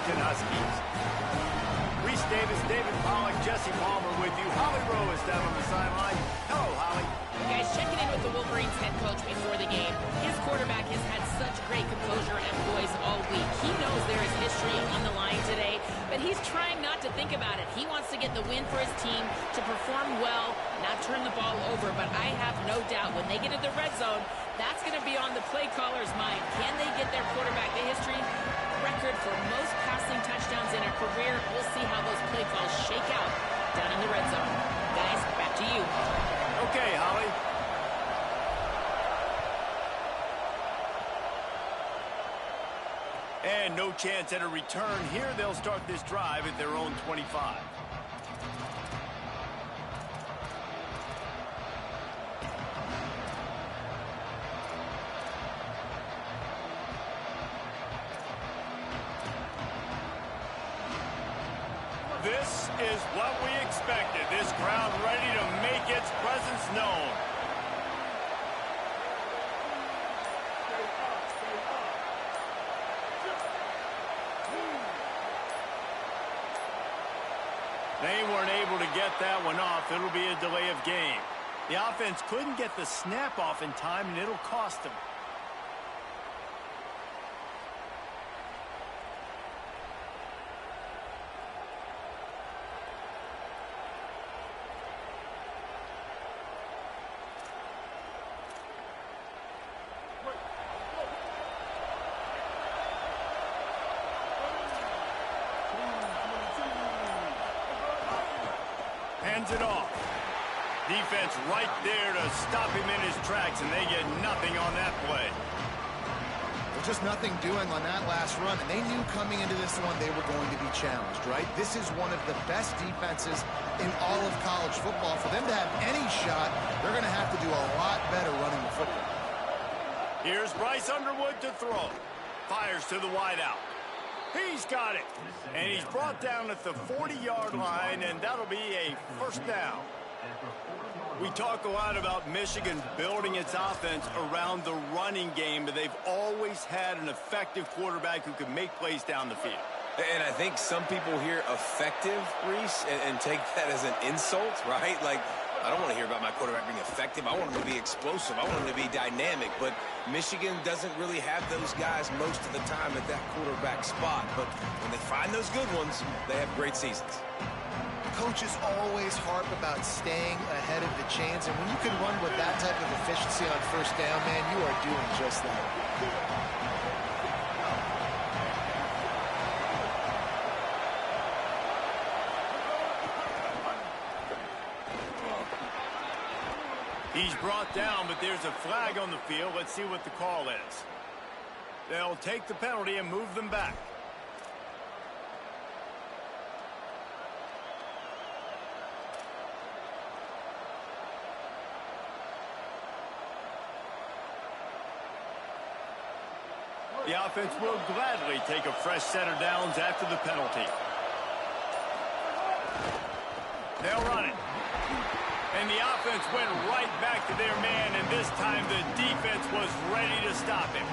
Washington Huskies. Reese Davis, David Pollack, Jesse Palmer with you. Holly Rowe is down on the sideline. Hello, Holly. Guys, checking in with the Wolverines head coach before the game. His quarterback has had such great composure and poise all week. He knows there is history on the line today, but he's trying not to think about it. He wants to get the win for his team, to perform well, not turn the ball over. But I have no doubt when they get into the red zone, that's going to be on the play caller's mind. Can they get their quarterback the history record for most passing touchdowns in a career? We'll see how those play calls shake out down in the red zone. Guys, back to you. Okay, Holly. And no chance at a return here. They'll start this drive at their own 25. This is what we expected. This crowd ready to make its presence known. They weren't able to get that one off. It'll be a delay of game. The offense couldn't get the snap off in time, and it'll cost them. Hands it off. Defense right there to stop him in his tracks, and they get nothing on that play. Well, just nothing doing on that last run, and they knew coming into this one they were going to be challenged, right? This is one of the best defenses in all of college football. For them to have any shot, they're going to have to do a lot better running the football. Here's Bryce Underwood to throw. Fires to the wideout. He's got it. And he's brought down at the 40-yard line, and that'll be a first down. We talk a lot about Michigan building its offense around the running game, but they've always had an effective quarterback who can make plays down the field. And I think some people hear effective, Reese, and take that as an insult, right? Like, I don't want to hear about my quarterback being effective. I want him to be explosive. I want him to be dynamic. But Michigan doesn't really have those guys most of the time at that quarterback spot. But when they find those good ones, they have great seasons. Coaches always harp about staying ahead of the chains, and when you can run with that type of efficiency on first down, man, you are doing just that. He's brought down, but there's a flag on the field. Let's see what the call is. They'll take the penalty and move them back. The offense will gladly take a fresh set of downs after the penalty. They'll run it. And the offense went right back to their man, and this time the defense was ready to stop him.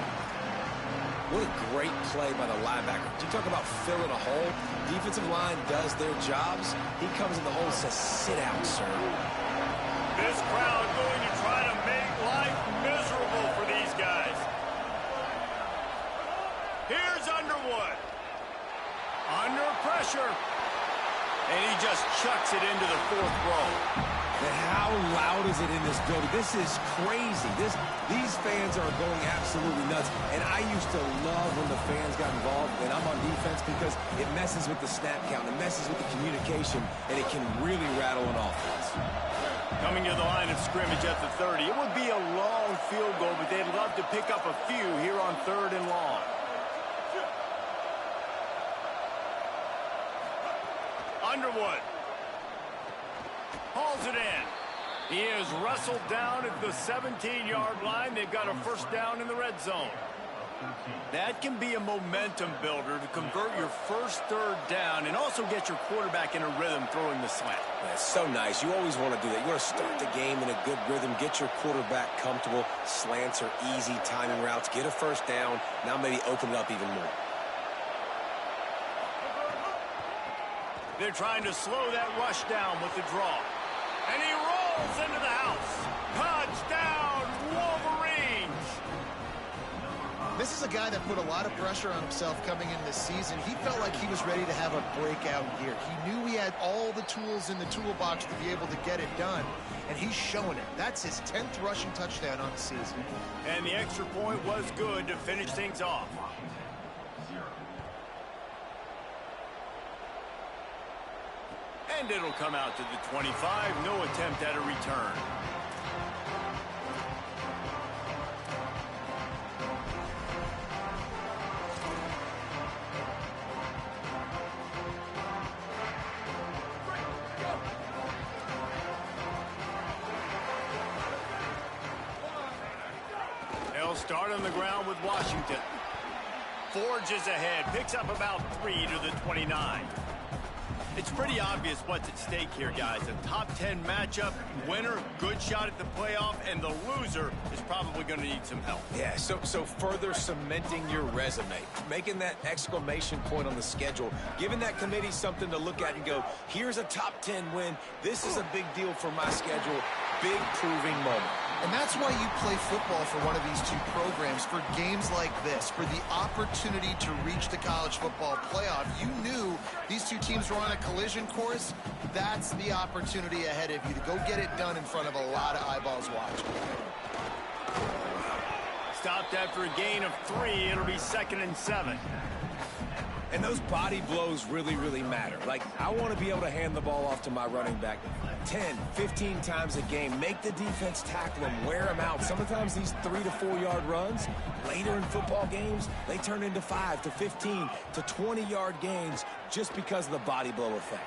What a great play by the linebacker. You talk about filling a hole. Defensive line does their jobs. He comes in the hole and says, sit out, sir. This crowd going to try to make life miserable for these guys. Here's Underwood. Under pressure. And he just chucks it into the fourth row. But how loud is it in this building? This is crazy. These fans are going absolutely nuts. And I used to love when the fans got involved, and I'm on defense, because it messes with the snap count, it messes with the communication, and it can really rattle an offense. Coming to the line of scrimmage at the 30. It would be a long field goal, but they'd love to pick up a few here on 3rd and long. Underwood hauls it in. He is wrestled down at the 17-yard line. They've got a first down in the red zone. That can be a momentum builder to convert your first 3rd down and also get your quarterback in a rhythm throwing the slant. That's so nice. You always want to do that. You want to start the game in a good rhythm, get your quarterback comfortable. Slants are easy timing routes. Get a first down. Now maybe open it up even more. They're trying to slow that rush down with the draw. And he rolls into the house. Touchdown, Wolverines! This is a guy that put a lot of pressure on himself coming into this season. He felt like he was ready to have a breakout year. He knew he had all the tools in the toolbox to be able to get it done, and he's showing it. That's his 10th rushing touchdown on the season. And the extra point was good to finish things off. And it'll come out to the 25. No attempt at a return. They'll start on the ground with Washington. Forges ahead, picks up about 3 to the 29. It's pretty obvious what's at stake here, guys. A top 10 matchup, winner, good shot at the playoff, and the loser is probably going to need some help. Yeah, so further cementing your resume, making that exclamation point on the schedule, giving that committee something to look at and go, here's a top 10 win. This is a big deal for my schedule. Big proving moment. And that's why you play football for one of these two programs, for games like this, for the opportunity to reach the college football playoff. You knew these two teams were on a collision course. That's the opportunity ahead of you to go get it done in front of a lot of eyeballs watching. Stopped after a gain of 3. It'll be 2nd and 7. And those body blows really, really matter. Like, I want to be able to hand the ball off to my running back 10, 15 times a game. Make the defense tackle them, wear them out. Sometimes these 3 to 4 yard runs, later in football games, they turn into 5 to 15 to 20 yard gains just because of the body blow effect.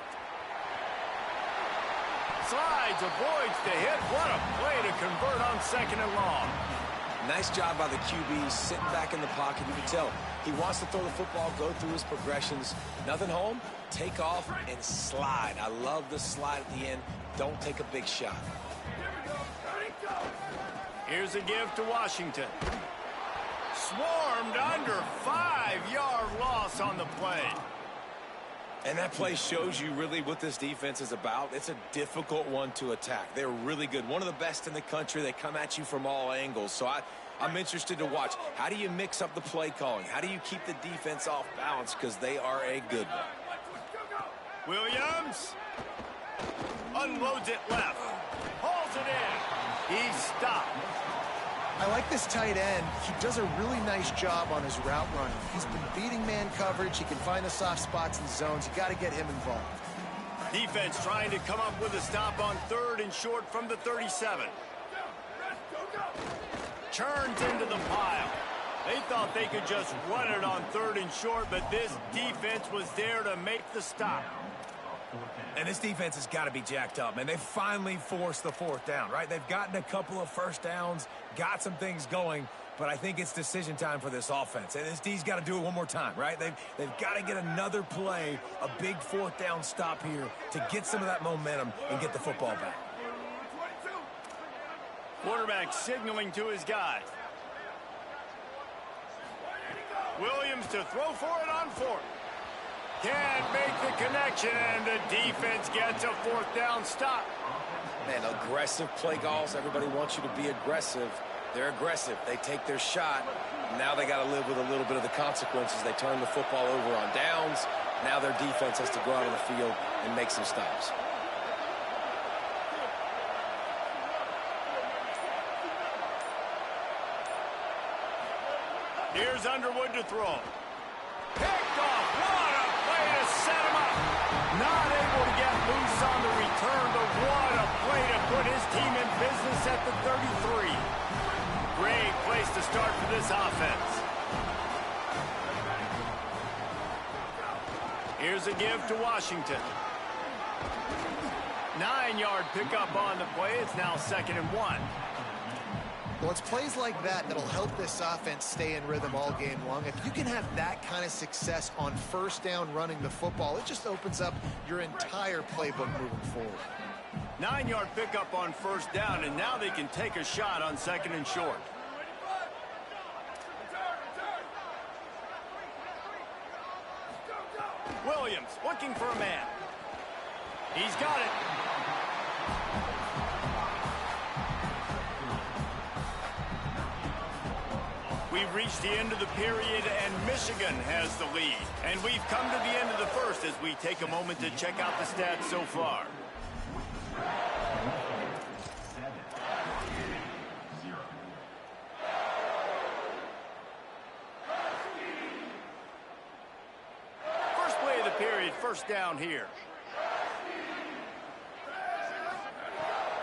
Slides, avoids the hit. What a play to convert on 2nd and long. Nice job by the QB, sitting back in the pocket. You can tell he wants to throw the football, go through his progressions. Nothing home, take off, and slide. I love the slide at the end. Don't take a big shot. Here's a give to Washington. Swarmed under 5-yard loss on the play. And that play shows you really what this defense is about. It's a difficult one to attack. They're really good. One of the best in the country. They come at you from all angles. So I'm interested to watch. How do you mix up the play calling? How do you keep the defense off balance? Because they are a good one. Williams unloads it left. Hauls it in. He's stopped. I like this tight end. He does a really nice job on his route running. He's been beating man coverage. He can find the soft spots in zones. You got to get him involved. Defense trying to come up with a stop on 3rd and short from the 37. Churns into the pile. They thought they could just run it on 3rd and short, but this defense was there to make the stop. And this defense has got to be jacked up, man. They finally forced the 4th down, right? They've gotten a couple of first downs, got some things going, but I think it's decision time for this offense. And this D's got to do it one more time, right? They've got to get another play, a big 4th down stop here to get some of that momentum and get the football back. Quarterback signaling to his guy. Williams to throw for it on 4th. Can't make the connection, and the defense gets a 4th down stop. Man, aggressive play calls. Everybody wants you to be aggressive. They're aggressive. They take their shot. Now they got to live with a little bit of the consequences. They turn the football over on downs. Now their defense has to go out on the field and make some stops. Here's Underwood to throw. Picked off. What a play to set him up. Not able to get loose on the return, but what a play to put his team in business at the 33. Great place to start for this offense. Here's a give to Washington. 9-yard pickup on the play. It's now 2nd and 1. Well, it's plays like that that'll help this offense stay in rhythm all game long. If you can have that kind of success on 1st down running the football, it just opens up your entire playbook moving forward. 9-yard pickup on 1st down, and now they can take a shot on 2nd and short. Williams looking for a man. He's got it. We've reached the end of the period, and Michigan has the lead. And we've come to the end of the first as we take a moment to check out the stats so far. First play of the period, first down here.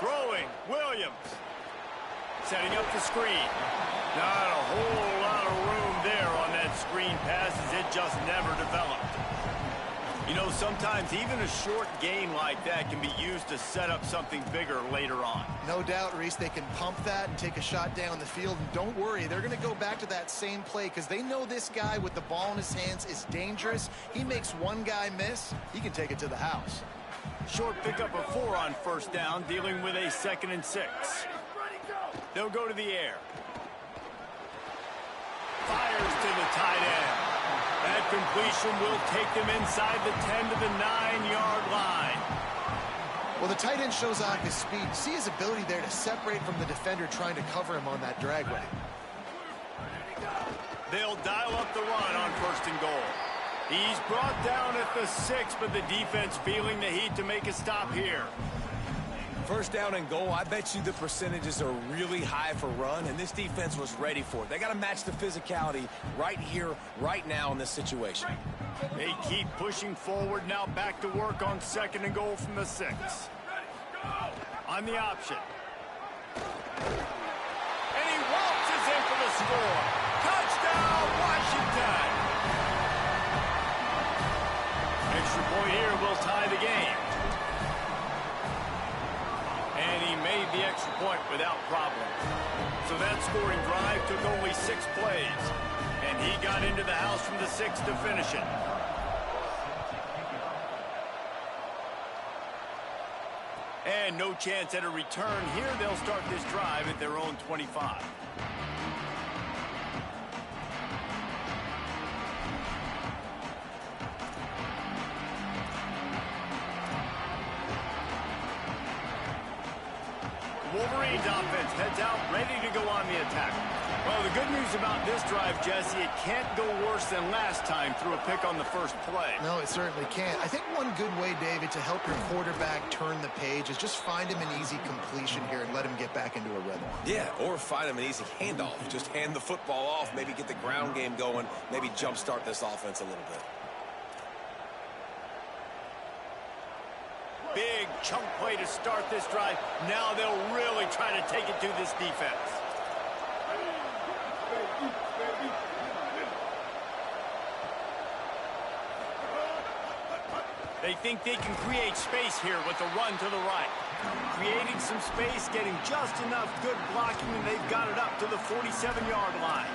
Throwing, Williams. Setting up the screen. Not a whole lot of room there on that screen pass as it just never developed. You know, sometimes even a short gain like that can be used to set up something bigger later on. No doubt, Reese, they can pump that and take a shot down the field. And don't worry, they're going to go back to that same play because they know this guy with the ball in his hands is dangerous. He makes one guy miss, he can take it to the house. Short pickup of 4 on first down, dealing with a 2nd and 6. They'll go to the air. Fires to the tight end. That completion will take them inside the 10 to the 9-yard line. Well, the tight end shows off his speed. See his ability there to separate from the defender trying to cover him on that drag route. They'll dial up the run on 1st and goal. He's brought down at the 6, but the defense feeling the heat to make a stop here. First down and goal, I bet you the percentages are really high for run, and this defense was ready for it. They got to match the physicality right here, right now in this situation. They keep pushing forward, now back to work on 2nd and goal from the 6. On the option. And he waltzes in for the score. Touchdown, Washington! Extra point here will tie the game. And he made the extra point without problem. So that scoring drive took only 6 plays. And he got into the house from the 6 to finish it. And no chance at a return here. They'll start this drive at their own 25. Wolverines offense heads out, ready to go on the attack. Well, the good news about this drive, Jesse, it can't go worse than last time through a pick on the first play. No, it certainly can't. I think one good way, David, to help your quarterback turn the page is just find him an easy completion here and let him get back into a rhythm. Yeah, or find him an easy handoff. Just hand the football off, maybe get the ground game going, maybe jumpstart this offense a little bit. Big chunk play to start this drive. Now they'll really try to take it to this defense. They think they can create space here with the run to the right. Creating some space, getting just enough good blocking, and they've got it up to the 47-yard line.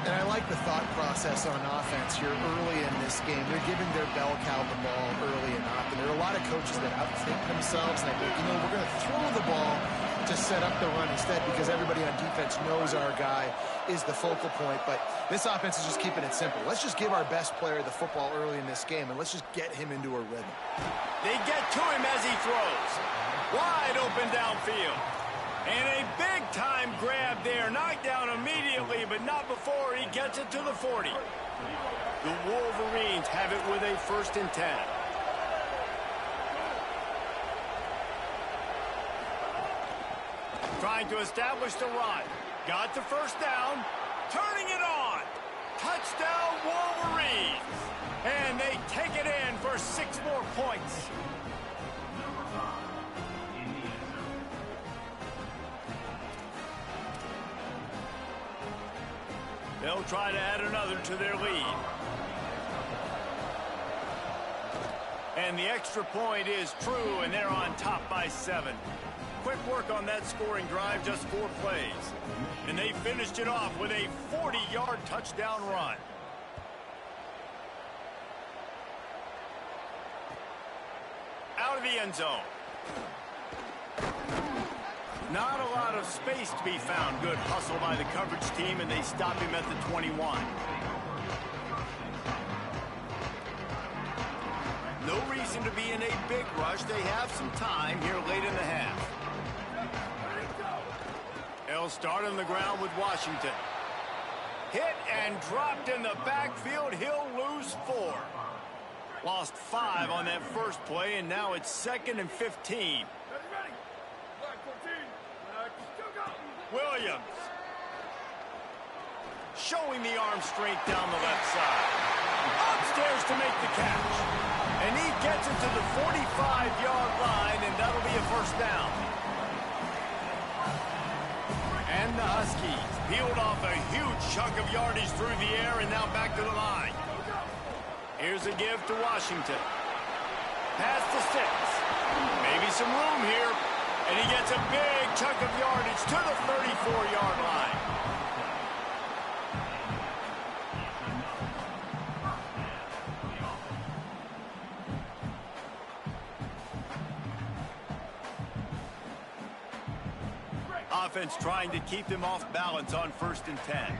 And I like the thought process on offense here early in this game. They're giving their bell cow the ball early and often. There are a lot of coaches that outthink themselves, and I think, you know, we're going to throw the ball to set up the run instead because everybody on defense knows our guy is the focal point. But this offense is just keeping it simple. Let's just give our best player the football early in this game, and let's just get him into a rhythm. They get to him as he throws. Wide open downfield. And a big-time grab there. Knocked down immediately, but not before he gets it to the 40. The Wolverines have it with a 1st and 10. Trying to establish the run. Got the first down. Turning it on. Touchdown, Wolverines. And they take it in for 6 more points. They'll try to add another to their lead. And the extra point is true, and they're on top by 7. Quick work on that scoring drive, just 4 plays. And they finished it off with a 40-yard touchdown run. Out of the end zone. Not a lot of space to be found. Good hustle by the coverage team, and they stop him at the 21. No reason to be in a big rush. They have some time here late in the half. They'll start on the ground with Washington. Hit and dropped in the backfield. He'll lose 4. Lost 5 on that first play, and now it's 2nd and 15. Williams. Showing the arm strength down the left side. Upstairs to make the catch. And he gets it to the 45-yard line, and that'll be a first down. And the Huskies peeled off a huge chunk of yardage through the air and now back to the line. Here's a give to Washington. Pass to 6. Maybe some room here. And he gets a big chunk of yardage to the 34-yard line. Offense trying to keep them off balance on 1st and 10.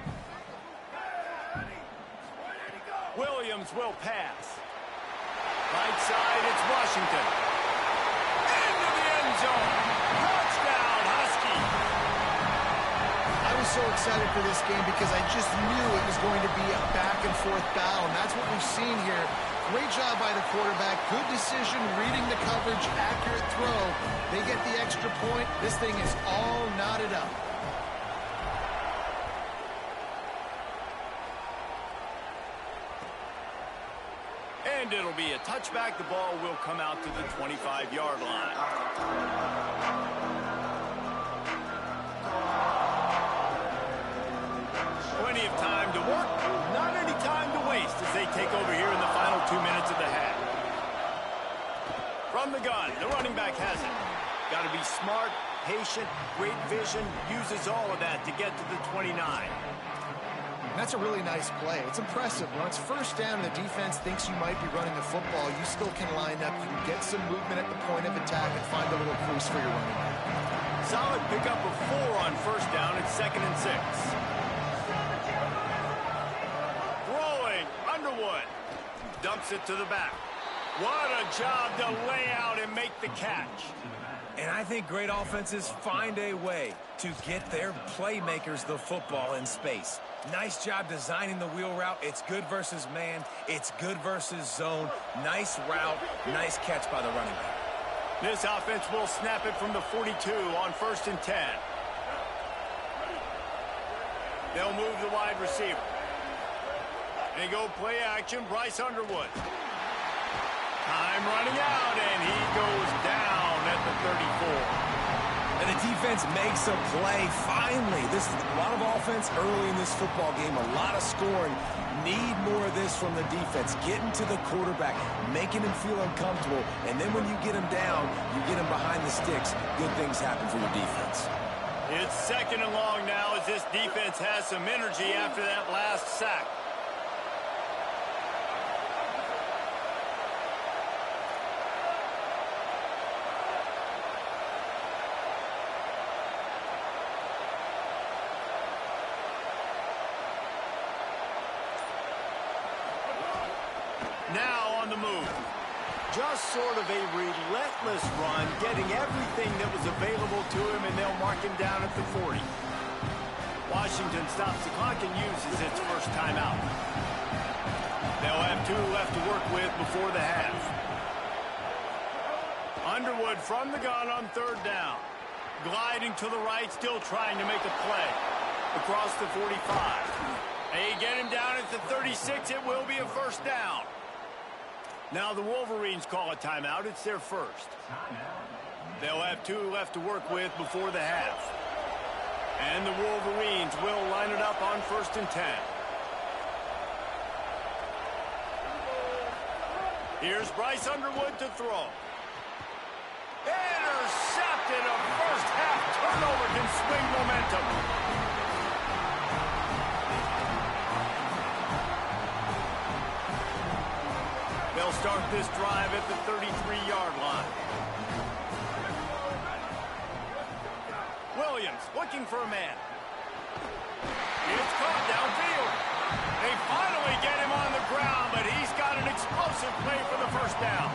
Williams will pass. Right side, it's Washington. Into the end zone. Touchdown, Huskies. I was so excited for this game because I just knew it was going to be a back-and-forth battle, and that's what we've seen here. Great job by the quarterback. Good decision, reading the coverage, accurate throw. They get the extra point. This thing is all knotted up. And it'll be a touchback. The ball will come out to the 25-yard line. Plenty of time to work. Not any time to waste as they take over here in the final 2 minutes of the half. From the gun, the running back has it. Got to be smart, patient, great vision. Uses all of that to get to the 29. That's a really nice play. It's impressive. When it's first down and the defense thinks you might be running the football, you still can line up. You can get some movement at the point of attack and find a little crease for your running back. Solid pickup of 4 on first down. It's 2nd and 6. Throwing, Underwood. Dumps it to the back. What a job to lay out and make the catch. And I think great offenses find a way to get their playmakers the football in space. Nice job designing the wheel route. It's good versus man. It's good versus zone. Nice route. Nice catch by the running back. This offense will snap it from the 42 on 1st and 10. They'll move the wide receiver. They go play action. Bryce Underwood. Time running out, and he goes down at the 34. And the defense makes a play. Finally, this is a lot of offense early in this football game, a lot of scoring. Need more of this from the defense. Getting to the quarterback, making him feel uncomfortable, and then when you get him down, you get him behind the sticks. Good things happen for your defense. It's 2nd and long now as this defense has some energy after that last sack. Now on the move. Just sort of a relentless run, getting everything that was available to him, and they'll mark him down at the 40. Washington stops the clock and uses its first timeout. They'll have 2 left to work with before the half. Underwood from the gun on 3rd down. Gliding to the right, still trying to make a play. Across the 45. They get him down at the 36. It will be a first down. Now the Wolverines call a timeout. It's their first. They'll have 2 left to work with before the half. And the Wolverines will line it up on 1st and 10. Here's Bryce Underwood to throw. Intercepted. A first half turnover can swing momentum. They'll start this drive at the 33-yard line. Williams looking for a man. It's caught downfield. They finally get him on the ground, but he's got an explosive play for the first down.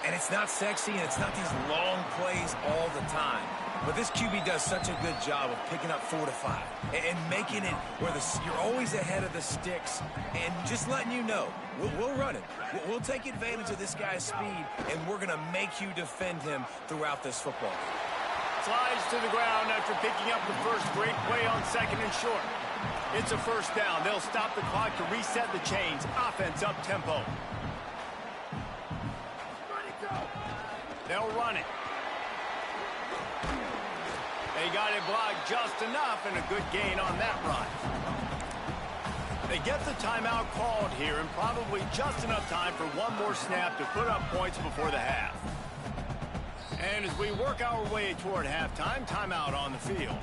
And it's not sexy, and it's not these long plays all the time. But this QB does such a good job of picking up 4 to 5 and making it where you're always ahead of the sticks and just letting you know, we'll run it. We'll take advantage of this guy's speed, and we're going to make you defend him throughout this football game. Slides to the ground after picking up the first great play on 2nd and short. It's a first down. They'll stop the clock to reset the chains. Offense up tempo. They'll run it. They got it blocked just enough, and a good gain on that run. They get the timeout called here, and probably just enough time for one more snap to put up points before the half. And as we work our way toward halftime, timeout on the field.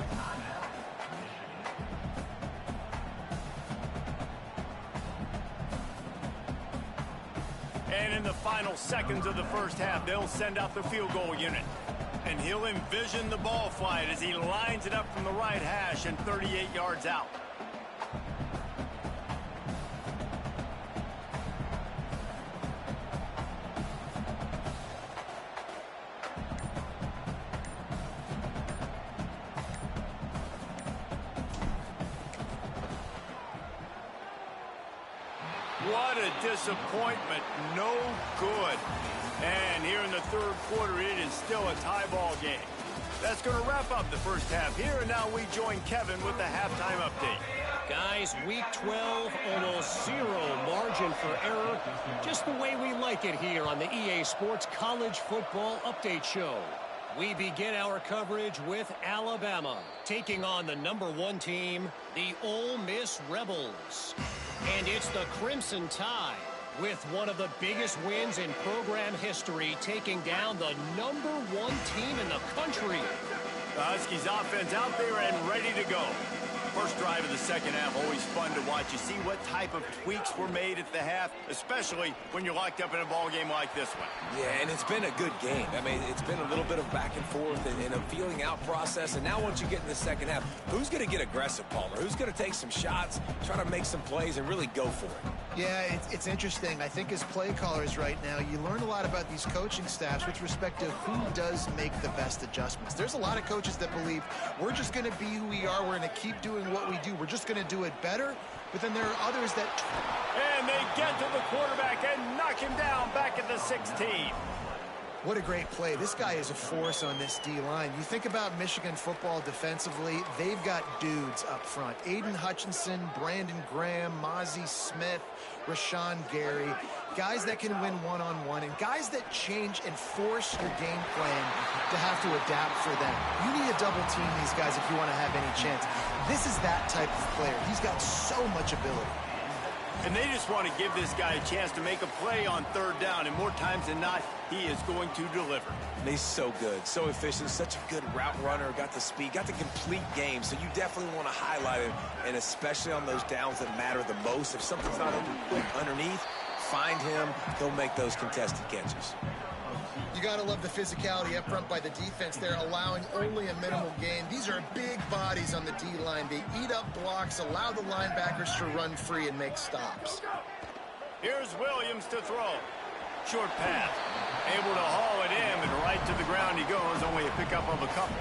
And in the final seconds of the first half, they'll send out the field goal unit. And he'll envision the ball flight as he lines it up from the right hash and 38 yards out. What a disappointment. No good. And here in the third quarter, it is still a tie ball game. That's going to wrap up the first half here, and now we join Kevin with the halftime update. Guys, week 12, almost zero margin for error. Just the way we like it here on the EA Sports College Football Update Show. We begin our coverage with Alabama, taking on the #1 team, the Ole Miss Rebels. And it's the Crimson Tide, with one of the biggest wins in program history, taking down the #1 team in the country. The Huskies offense out there and ready to go. First drive of the second half, always fun to watch. You see what type of tweaks were made at the half, especially when you're locked up in a ball game like this one. Yeah, and it's been a good game. I mean, it's been a little bit of back and forth and a feeling out process. And now once you get in the second half, who's going to get aggressive, Palmer? Who's going to take some shots, try to make some plays, and really go for it? Yeah, it's interesting. I think as play callers right now, you learn a lot about these coaching staffs with respect to who does make the best adjustments. There's a lot of coaches that believe we're just going to be who we are. We're going to keep doing what we do. We're just going to do it better. But then there are others that... And they get to the quarterback and knock him down back at the 16. What a great play. This guy is a force on this D-line. You think about Michigan football defensively, they've got dudes up front. Aiden Hutchinson, Brandon Graham, Mozzie Smith, Rashawn Gary. Guys that can win one-on-one and guys that change and force your game plan to have to adapt for them. You need to double team these guys if you want to have any chance. This is that type of player. He's got so much ability. And they just want to give this guy a chance to make a play on third down, and more times than not, he is going to deliver. And he's so good, so efficient, such a good route runner, got the speed, got the complete game, so you definitely want to highlight him, and especially on those downs that matter the most. If something's not open quick underneath, find him, he'll make those contested catches. You got to love the physicality up front by the defense. They're allowing only a minimal gain. These are big bodies on the D-line. They eat up blocks, allow the linebackers to run free and make stops. Here's Williams to throw. Short pass. Able to haul it in, and right to the ground he goes. Only a pickup of a couple.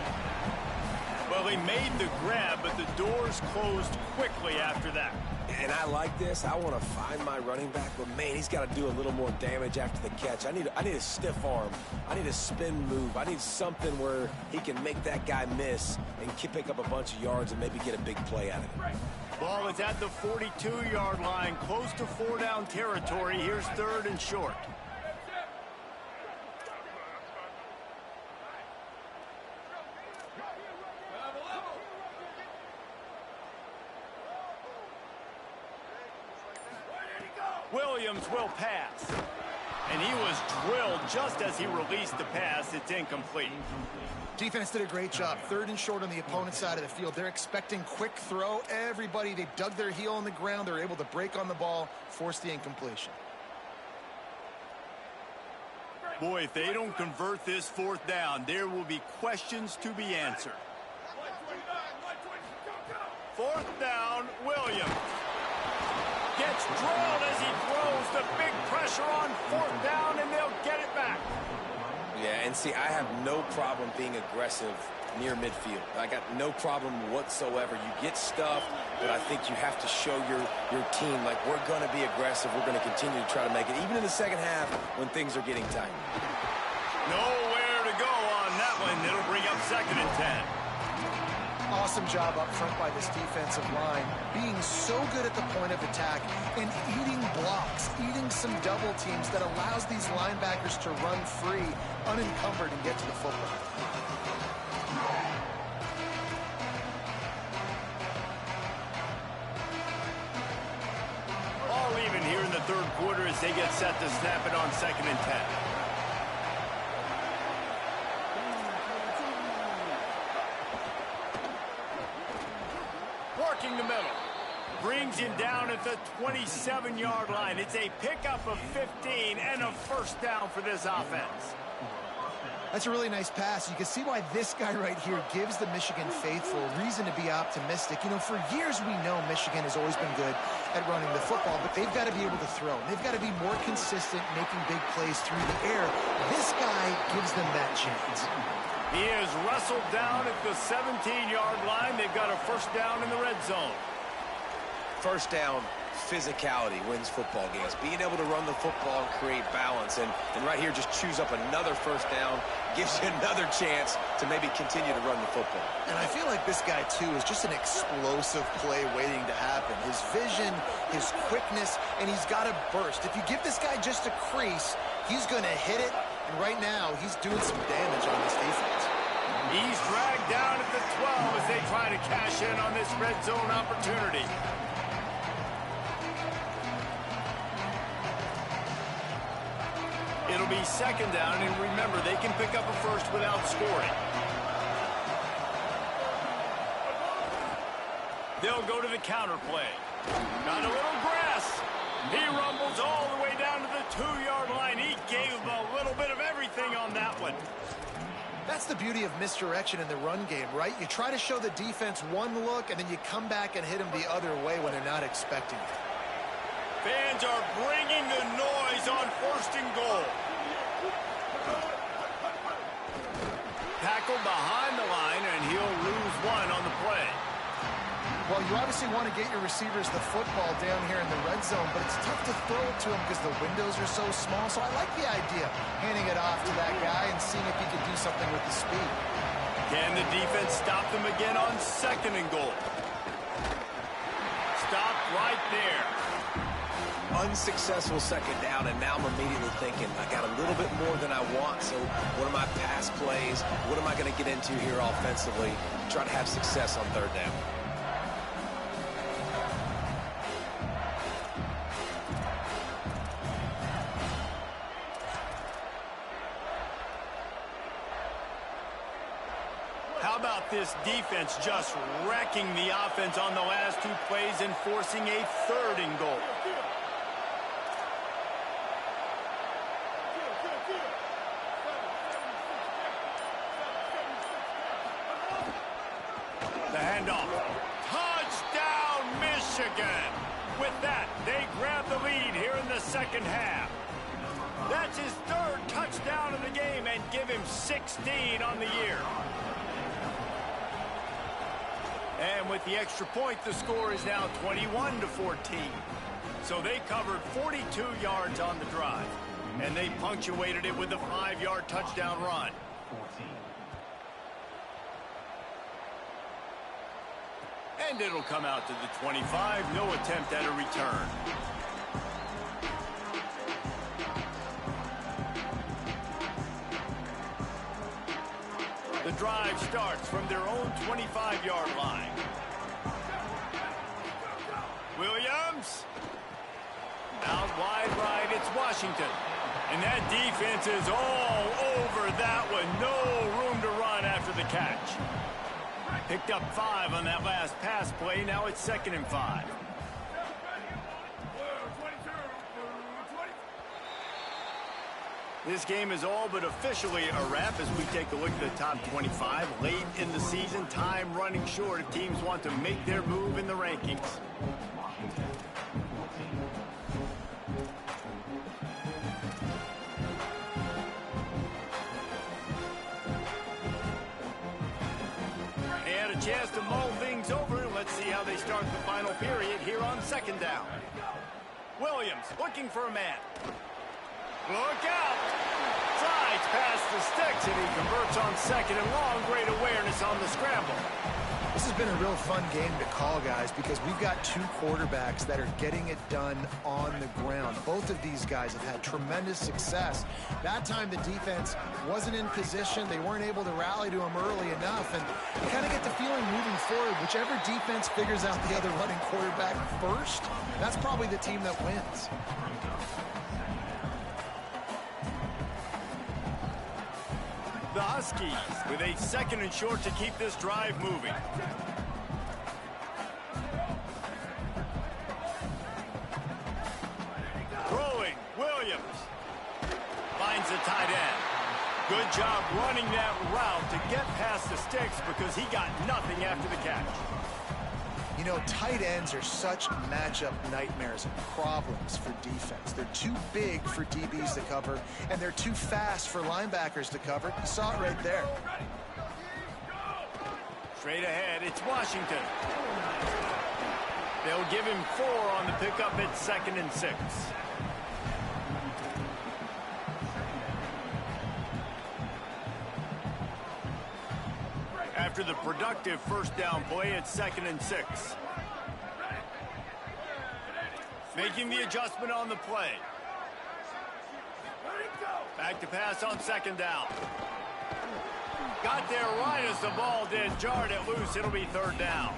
Well, he made the grab, but the doors closed quickly after that. And I like this. I want to find my running back, but man, he's got to do a little more damage after the catch. I need a stiff arm. I need a spin move. I need something where he can make that guy miss and pick up a bunch of yards and maybe get a big play out of it. Ball is at the 42-yard line, close to 4-down territory. Here's third and short. Williams will pass. And he was drilled just as he released the pass. It's incomplete. Defense did a great job. Third and short on the opponent's side of the field. They're expecting quick throw. Everybody, they dug their heel on the ground. They're able to break on the ball, force the incompletion. Boy, if they don't convert this fourth down, there will be questions to be answered. Fourth down, Williams. Gets drilled as he throws. The big pressure on fourth down, and they'll get it back. Yeah, and see, I have no problem being aggressive near midfield. I got no problem whatsoever. You get stuff, but I think you have to show your team, like, we're going to be aggressive. We're going to continue to try to make it, even in the second half when things are getting tight. Nowhere to go on that one. It'll bring up 2nd and 10. Awesome job up front by this defensive line, being so good at the point of attack and eating blocks, eating some double teams that allows these linebackers to run free, unencumbered, and get to the football. All even here in the 3rd quarter as they get set to snap it on 2nd and 10. Working the middle. Brings him down at the 27-yard line. It's a pickup of 15 and a 1st down for this offense. That's a really nice pass. You can see why this guy right here gives the Michigan faithful reason to be optimistic. You know, for years we know Michigan has always been good at running the football, but they've got to be able to throw. They've got to be more consistent making big plays through the air. This guy gives them that chance. He is wrestled down at the 17-yard line. They've got a 1st down in the red zone. 1st down, physicality wins football games. Being able to run the football and create balance. And right here, just choose up another 1st down, gives you another chance to maybe continue to run the football. And I feel like this guy, too, is just an explosive play waiting to happen. His vision, his quickness, and he's got to burst. If you give this guy just a crease, he's going to hit it. And right now, he's doing some damage on this defense. He's dragged down at the 12 as they try to cash in on this red zone opportunity. It'll be 2nd down, and remember, they can pick up a 1st without scoring. They'll go to the counter play. Got a little grass. He rumbles all the way down to the 2-yard line. He gave him a little bit of everything on that one. That's the beauty of misdirection in the run game, right? You try to show the defense one look, and then you come back and hit them the other way when they're not expecting it. Fans are bringing the noise on 1st and goal. Tackle behind the line, and he'll lose 1 on the play. Well, you obviously want to get your receivers the football down here in the red zone, but it's tough to throw it to him because the windows are so small. So I like the idea, handing it off to that guy and seeing if he can do something with the speed. Can the defense stop them again on 2nd and goal? Stop right there. Unsuccessful 2nd down, and now I'm immediately thinking, I got a little bit more than I want, so what are my pass plays? What am I going to get into here offensively to try to have success on 3rd down? How about this defense just wrecking the offense on the last 2 plays and forcing a 3rd and goal? The handoff. Touchdown, Michigan! With that, they grab the lead here in the 2nd half. That's his 3rd touchdown of the game and give him 16 on the year. And with the extra point, the score is now 21-14. So they covered 42 yards on the drive, and they punctuated it with a 5-yard touchdown run. And it'll come out to the 25. No attempt at a return. The drive starts from their own 25-yard line. Williams. Out wide right, it's Washington. And that defense is all over that one. No room to run after the catch. Picked up 5 on that last pass play. Now it's 2nd and 5. This game is all but officially a wrap as we take a look at the top 25. Late in the season, time running short if teams want to make their move in the rankings. a chance to mull things over. Let's see how they start the final period here on second down. Williams looking for a man. Look out! Slides past the sticks, and he converts on second and long. Great awareness on the scramble. This has been a real fun game to call, guys, because we've got two quarterbacks that are getting it done on the ground. Both of these guys have had tremendous success. That time the defense wasn't in position. They weren't able to rally to him early enough, and you kind of get the feeling moving forward, whichever defense figures out the other running quarterback first, that's probably the team that wins. The Huskies with a second and short to keep this drive moving. Throwing, Williams. Finds the tight end. Good job running that route to get past the sticks because he got nothing after the catch. You know, tight ends are such matchup nightmares and problems for defense. They're too big for DBs to cover, and they're too fast for linebackers to cover. You saw it right there. Straight ahead, it's Washington. They'll give him 4 on the pickup at 2nd and 6. After the productive first down play at 2nd and 6. Making the adjustment on the play. Back to pass on 2nd down. Got there right as the ball did. Jarred it loose. It'll be 3rd down.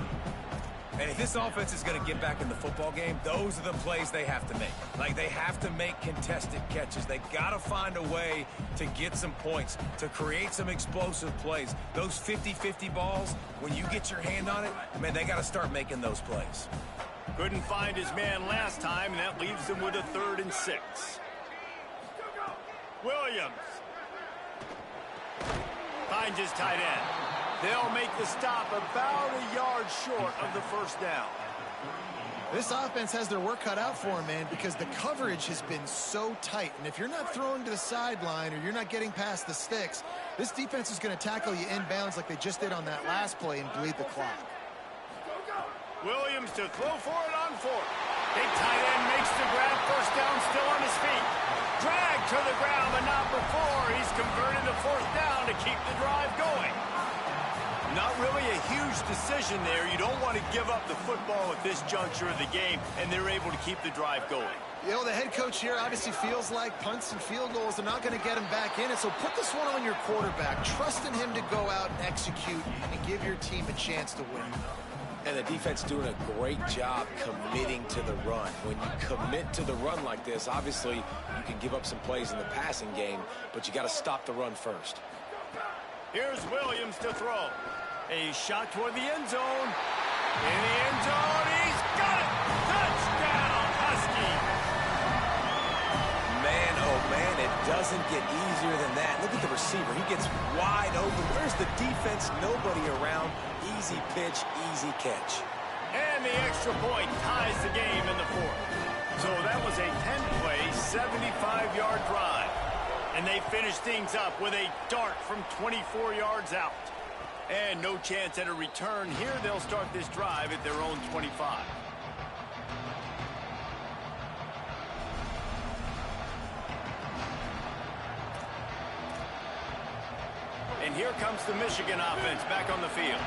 And if this offense is going to get back in the football game, those are the plays they have to make. Like, they have to make contested catches. They got to find a way to get some points, to create some explosive plays. Those 50-50 balls, when you get your hand on it, man, they got to start making those plays. Couldn't find his man last time, and that leaves him with a 3rd and 6. Williams finds his tight end. They'll make the stop about a yard short of the first down. This offense has their work cut out for them, man, because the coverage has been so tight. And if you're not throwing to the sideline or you're not getting past the sticks, this defense is going to tackle you inbounds like they just did on that last play and bleed the clock. Williams to throw for it on 4th. Big tight end makes the grab. First down, still on his feet. Drag to the ground, but not before. He's converted to 4th down to keep the drive going. Not really a huge decision there. You don't want to give up the football at this juncture of the game, and they're able to keep the drive going. You know, the head coach here obviously feels like punts and field goals are not going to get him back in it, so put this one on your quarterback. Trust in him to go out and execute and give your team a chance to win. And the defense doing a great job committing to the run. When you commit to the run like this, obviously you can give up some plays in the passing game, but you got to stop the run first. Here's Williams to throw. A shot toward the end zone. In the end zone, he's got it! Touchdown, Husky! Man, oh man, it doesn't get easier than that. Look at the receiver. He gets wide open. Where's the defense? Nobody around. Easy pitch, easy catch. And the extra point ties the game in the 4th. So that was a 10-play, 75-yard drive. And they finish things up with a dart from 24 yards out. And no chance at a return here. They'll start this drive at their own 25. And here comes the Michigan offense back on the field.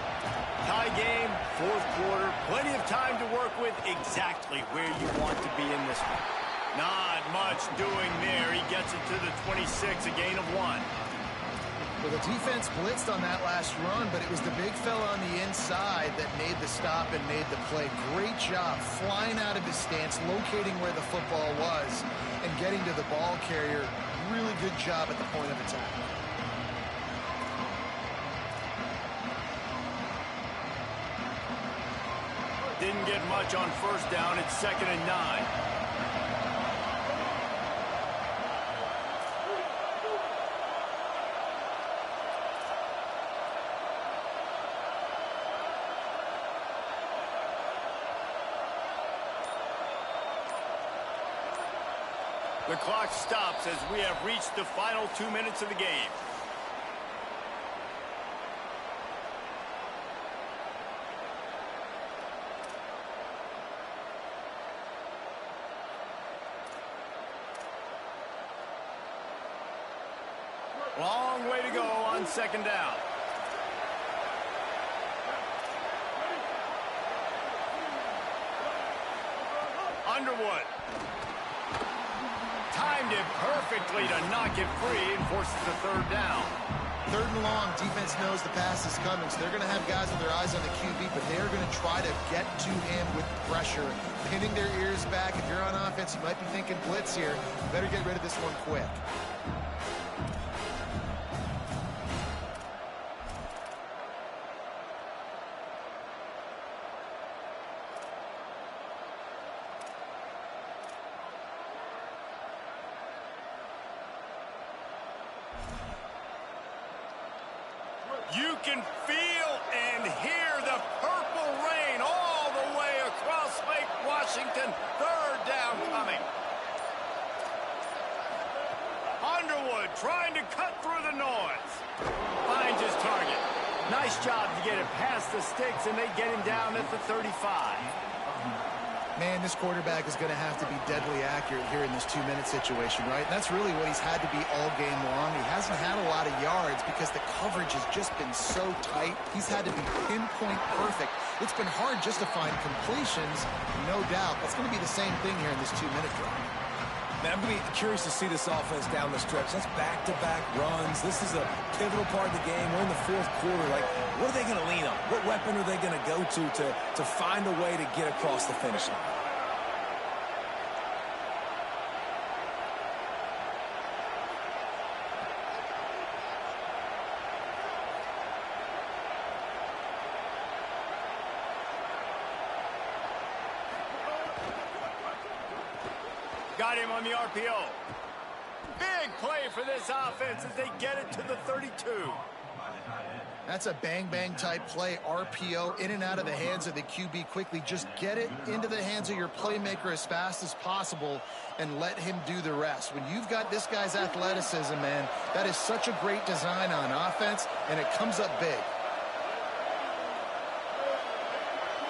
Tie game, 4th quarter, plenty of time to work with, exactly where you want to be in this one. Not much doing there. He gets it to the 26, a gain of 1. Well, the defense blitzed on that last run, but it was the big fella on the inside that made the stop and made the play. Great job flying out of his stance, locating where the football was, and getting to the ball carrier. Really good job at the point of attack. Didn't get much on first down. It's 2nd and 9. The clock stops as we have reached the final 2 minutes of the game. long way to go on second down. Underwood. Timed it perfectly to knock it free and forces the third down. Third and long, defense knows the pass is coming, so they're going to have guys with their eyes on the QB, but they're going to try to get to him with pressure, pinning their ears back. If you're on offense, you might be thinking blitz here. You better get rid of this one quick. You can feel and hear the purple rain all the way across Lake Washington. Third down coming. Underwood trying to cut through the noise. Finds his target. Nice job to get it past the sticks, and they get him down at the 35. Man, this quarterback is going to have to be deadly accurate here in this 2-minute situation, right? And that's really what he's had to be all game long. He hasn't had a lot of yards because the coverage has just been so tight. He's had to be pinpoint perfect. It's been hard just to find completions, no doubt. That's going to be the same thing here in this 2-minute drive. Man, I'm going to be curious to see this offense down the stretch. That's back-to-back runs. This is a pivotal part of the game. We're in the fourth quarter. Like, what are they going to lean on? What weapon are they going to go to find a way to get across the finish line? Got him on the RPO. Big play for this offense as they get it to the 32. That's a bang-bang type play, RPO, in and out of the hands of the QB quickly. Just get it into the hands of your playmaker as fast as possible and let him do the rest. When you've got this guy's athleticism, man, that is such a great design on offense, and it comes up big.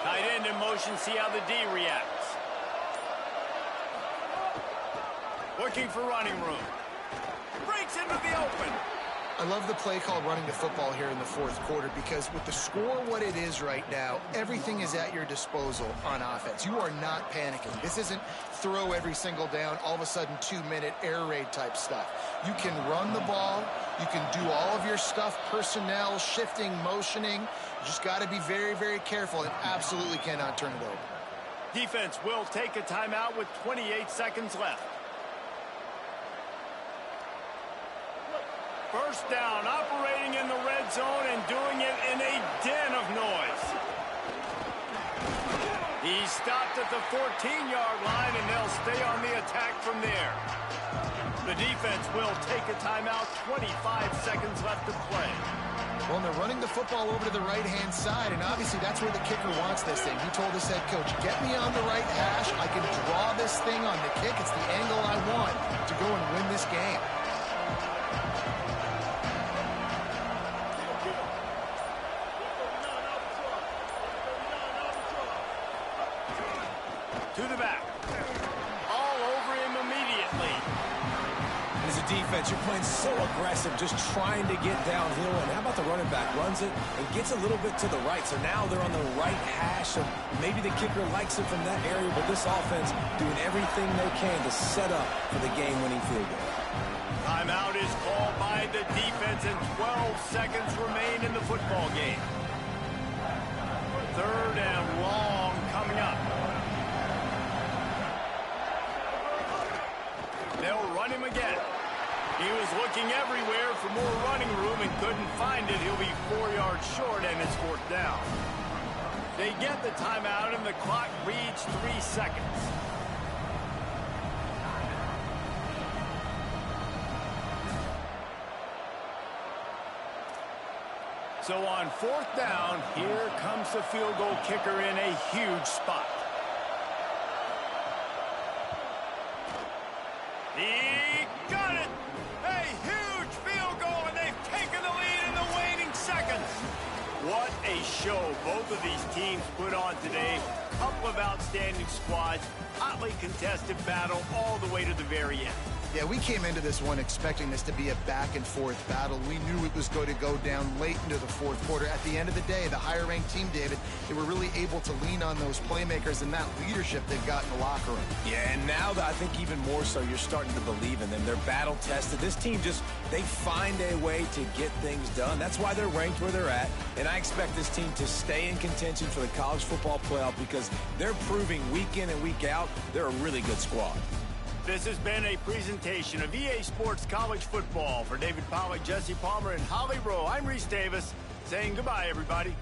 Tight end in motion, see how the D reacts. Looking for running room. Breaks into the open. I love the play called running the football here in the fourth quarter because with the score what it is right now, everything is at your disposal on offense. You are not panicking. This isn't throw every single down, all of a sudden 2-minute air raid type stuff. You can run the ball. You can do all of your stuff, personnel, shifting, motioning. You just got to be very, very careful and absolutely cannot turn it over. Defense will take a timeout with 28 seconds left. First down, operating in the red zone and doing it in a den of noise. He stopped at the 14-yard line, and they'll stay on the attack from there. The defense will take a timeout, 25 seconds left to play. Well, and they're running the football over to the right-hand side, and obviously that's where the kicker wants this thing. He told his head coach, get me on the right hash. I can draw this thing on the kick. It's the angle I want to go and win this game. To the back. All over him immediately. As a defense, you're playing so aggressive, just trying to get downhill. And how about the running back? Runs it and gets a little bit to the right. So now they're on the right hash. Of maybe the kicker likes it from that area, but this offense doing everything they can to set up for the game-winning field goal. Timeout is called by the defense, and 12 seconds remain in the football game. Third and long coming up. They'll run him again. He was looking everywhere for more running room and couldn't find it. He'll be 4 yards short, and it's fourth down. They get the timeout, and the clock reads 3 seconds. So on fourth down, here comes the field goal kicker in a huge spot. He got it! A huge field goal, and they've taken the lead in the waning seconds. What a show both of these teams put on today. Couple of outstanding squads, hotly contested battle all the way to the very end. Yeah, we came into this one expecting this to be a back-and-forth battle. We knew it was going to go down late into the fourth quarter. At the end of the day, the higher-ranked team, David, they were really able to lean on those playmakers and that leadership they've got in the locker room. Yeah, and now I think even more so, you're starting to believe in them. They're battle-tested. This team they find a way to get things done. That's why they're ranked where they're at. And I expect this team to stay in contention for the college football playoff because they're proving week in and week out they're a really good squad. This has been a presentation of EA Sports College Football. For David Pollack, Jesse Palmer, and Holly Rowe, I'm Reese Davis saying goodbye, everybody.